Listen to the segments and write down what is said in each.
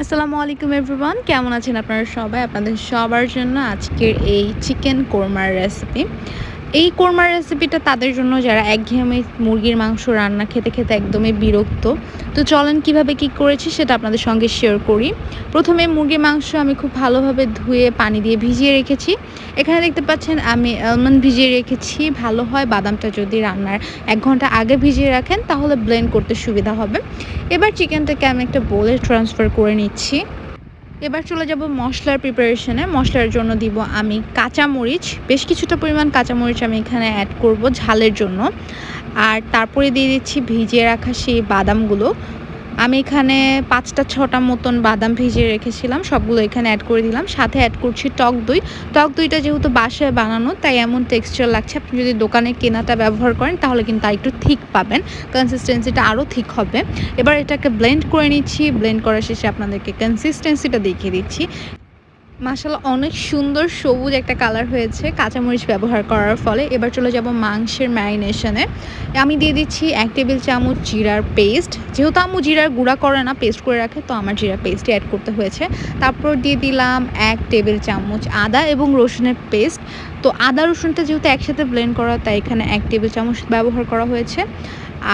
আসসালামু আলাইকুম এভরিওয়ান, কেমন আছেন আপনারা সবাই? আপনাদের সবার জন্য আজকের এই চিকেন কোরমার রেসিপি। এই কোরমার রেসিপিটা তাদের জন্য যারা একঘেয়েমি মুরগির মাংস রান্না খেতে খেতে একদমই বিরক্ত। তো চলেন কিভাবে কি করেছি সেটা আপনাদের সঙ্গে শেয়ার করি। প্রথমে মুরগির মাংস আমি খুব ভালোভাবে ধুয়ে পানি দিয়ে ভিজিয়ে রেখেছি। এখানে দেখতে পাচ্ছেন আমি আলমন্ড ভিজিয়ে রেখেছি। ভালো হয় বাদামটা যদি রান্নার ১ ঘন্টা আগে ভিজিয়ে রাখেন তাহলে ব্লেন্ড করতে সুবিধা হবে। এবার চিকেনটাকে আমি একটা বোলে ট্রান্সফার করে নিচ্ছি। এবার চলে যাব মশলার প্রিপারেশনে। মশলার জন্য দিব আমি কাঁচামরিচ, বেশ কিছুটা পরিমাণ কাঁচামরিচ আমি এখানে অ্যাড করব ঝালের জন্য। আর তারপরে দিয়ে দিচ্ছি ভিজিয়ে রাখা সেই বাদামগুলো। আমি এখানে ৫টা ৬টা মতন বাদাম ভিজিয়ে রেখেছিলাম, সবগুলো এখানে অ্যাড করে দিলাম। সাথে অ্যাড করছি টক দই। টক দইটা যেহেতু বাসায় বানানো তাই এমন টেক্সচার লাগছে। আপনি যদি দোকানে কেনাটা ব্যবহার করেন তাহলে কিন্তু আরেকটু থিক পাবেন, কনসিস্টেন্সিটা আরও থিক হবে। এবার এটাকে ব্লেন্ড করে নিচ্ছি। ব্লেন্ড করার শেষে আপনাদেরকে কনসিস্টেন্সিটা দেখিয়ে দিচ্ছি। মাশাআল্লাহ, অনেক সুন্দর সবুজ একটা কালার হয়েছে কাঁচামরিচ ব্যবহার করার ফলে। এবার চলে যাব মাংসের ম্যারিনেশনে। আমি দিয়ে দিচ্ছি ১ টেবিল চামচ জিরার পেস্ট। যেহেতু আম্মু জিরার গুঁড়া করে না, পেস্ট করে রাখে, তো আমার জিরার পেস্টই অ্যাড করতে হয়েছে। তারপর দিয়ে দিলাম ১ টেবিল চামচ আদা এবং রসুনের পেস্ট। তো আদা রসুনটা যেহেতু একসাথে ব্লেন্ড করা তাই এখানে ১ টেবিল চামচ ব্যবহার করা হয়েছে।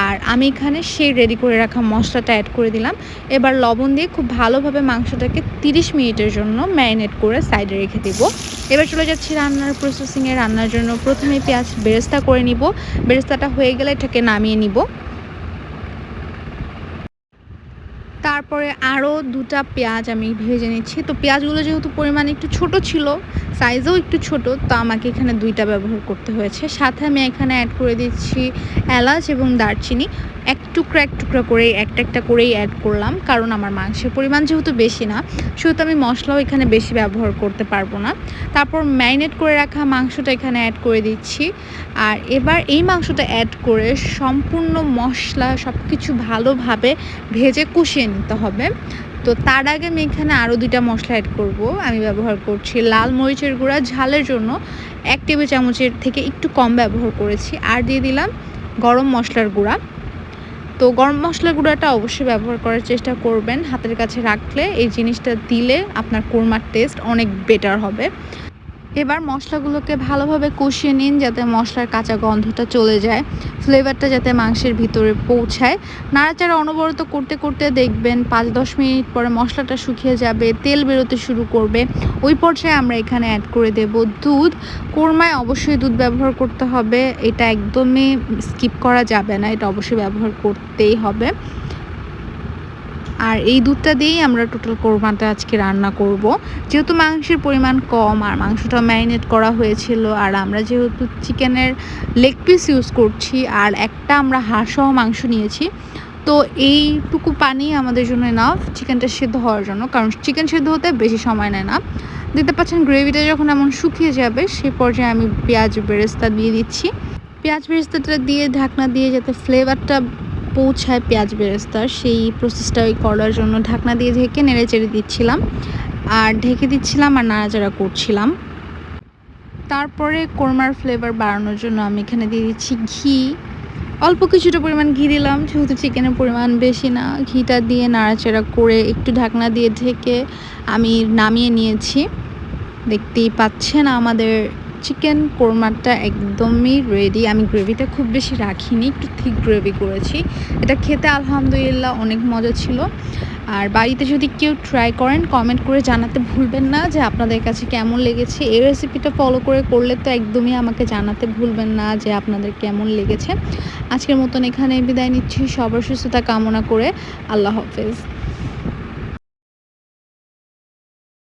আর আমি এখানে সেই রেডি করে রাখা মশলাটা অ্যাড করে দিলাম। এবার লবণ দিয়ে খুব ভালোভাবে মাংসটাকে ৩০ মিনিটের জন্য ম্যারিনেট করে সাইডে রেখে দেব। এবার চলে যাচ্ছি রান্নার প্রসেসিংয়ে। রান্নার জন্য প্রথমে পেঁয়াজ বেরেস্তা করে নিব। বেরেস্তাটা হয়ে গেলে এটাকে নামিয়ে নিব। তারপরে আরও ২টা পেঁয়াজ আমি ভেজে নিচ্ছি। তো পেঁয়াজগুলো যেহেতু পরিমাণে একটু ছোট ছিল, সাইজেও একটু ছোট, তো আমাকে এখানে ২টা ব্যবহার করতে হয়েছে। সাথে আমি এখানে অ্যাড করে দিচ্ছি এলাচ এবং দারচিনি। এক টুকরা করেই একটা করেই অ্যাড করলাম, কারণ আমার মাংসের পরিমাণ যেহেতু বেশি না, সেহেতু আমি মশলাও এখানে বেশি ব্যবহার করতে পারবো না। তারপর ম্যারিনেট করে রাখা মাংসটা এখানে অ্যাড করে দিচ্ছি। আর এবার এই মাংসটা অ্যাড করে সম্পূর্ণ মশলা সব কিছু ভালোভাবে ভেজে কষিয়ে নিতে হবে। তো তার আগে আমি এখানে আরও ২টা মশলা অ্যাড করব। আমি ব্যবহার করছি লাল মরিচের গুঁড়া, ঝালের জন্য ১ টেবিল চামচের থেকে একটু কম ব্যবহার করেছি। আর দিয়ে দিলাম গরম মশলার গুঁড়া। তো গরম মশলার গুঁড়াটা অবশ্যই ব্যবহার করার চেষ্টা করবেন। হাতের কাছে রাখলে এই জিনিসটা দিলে আপনার কোরমার টেস্ট অনেক বেটার হবে। এবার মশলাগুলোকে ভালোভাবে কষিয়ে নিন যাতে মশলার কাঁচা গন্ধটা চলে যায়, ফ্লেভারটা যাতে মাংসের ভিতরে পৌঁছায়। নাড়াচাড়া অনবরত করতে করতে দেখবেন ৫-১০ মিনিট পরে মশলাটা শুকিয়ে যাবে, তেল বেরোতে শুরু করবে। ওই পর্যায়ে আমরা এখানে অ্যাড করে দেব দুধ। কোরমায় অবশ্যই দুধ ব্যবহার করতে হবে, এটা একদমই স্কিপ করা যাবে না, এটা অবশ্যই ব্যবহার করতেই হবে। আর এই দুধটা দিয়েই আমরা টোটাল কোরমাটা আজকে রান্না করব। যেহেতু মাংসের পরিমাণ কম আর মাংসটা ম্যারিনেট করা হয়েছিল, আর আমরা যেহেতু চিকেনের লেগ পিস ইউজ করছি আর একটা আমরা হাড়সহ মাংস নিয়েছি, তো এইটুকু পানি আমাদের জন্য এনাফ চিকেনটা সিদ্ধ হওয়ার জন্য, কারণ চিকেন সিদ্ধ হতে বেশি সময় নেয় না। দেখতে পাচ্ছেন গ্রেভিটা যখন এমন শুকিয়ে যাবে সেই পর্যায়ে আমি পেঁয়াজ বেরেস্তা দিয়ে দিচ্ছি। পেঁয়াজ বেরেস্তাটা দিয়ে ঢাকনা দিয়ে যাতে ফ্লেভারটা পৌঁছায় পেঁয়াজ বেরেস্তার, সেই প্রসেসটাই করার জন্য ঢাকনা দিয়ে ঢেকে নেড়ে চেড়ে দিচ্ছিলাম আর ঢেকে দিচ্ছিলাম আর নাড়াচাড়া করছিলাম। তারপরে কোরমার ফ্লেভার বাড়ানোর জন্য আমি এখানে দিয়ে দিচ্ছি ঘি। অল্প কিছুটা পরিমাণ ঘি দিলাম, যেহেতু চিকেনের পরিমাণ বেশি না। ঘিটা দিয়ে নাড়াচাড়া করে একটু ঢাকনা দিয়ে ঢেকে আমি নামিয়ে নিয়েছি। দেখতেই পাচ্ছেন আমাদের চিকেন কোরমাটা একদমই রেডি। আমি গ্রেভিটা খুব বেশি রাখিনি, একটু থিক গ্রেভি করেছি। এটা খেতে আলহামদুলিল্লাহ অনেক মজা ছিল। আর বাড়িতে যদি কেউ ট্রাই করেন কমেন্ট করে জানাতে ভুলবেন না যে আপনাদের কাছে কেমন লেগেছে। এই রেসিপিটা ফলো করে করলে তো একদমই আমাকে জানাতে ভুলবেন না যে আপনাদের কেমন লেগেছে। আজকের মতন এখানে বিদায় নিচ্ছি, সবার সুস্থতা কামনা করে। আল্লাহ হাফেজ।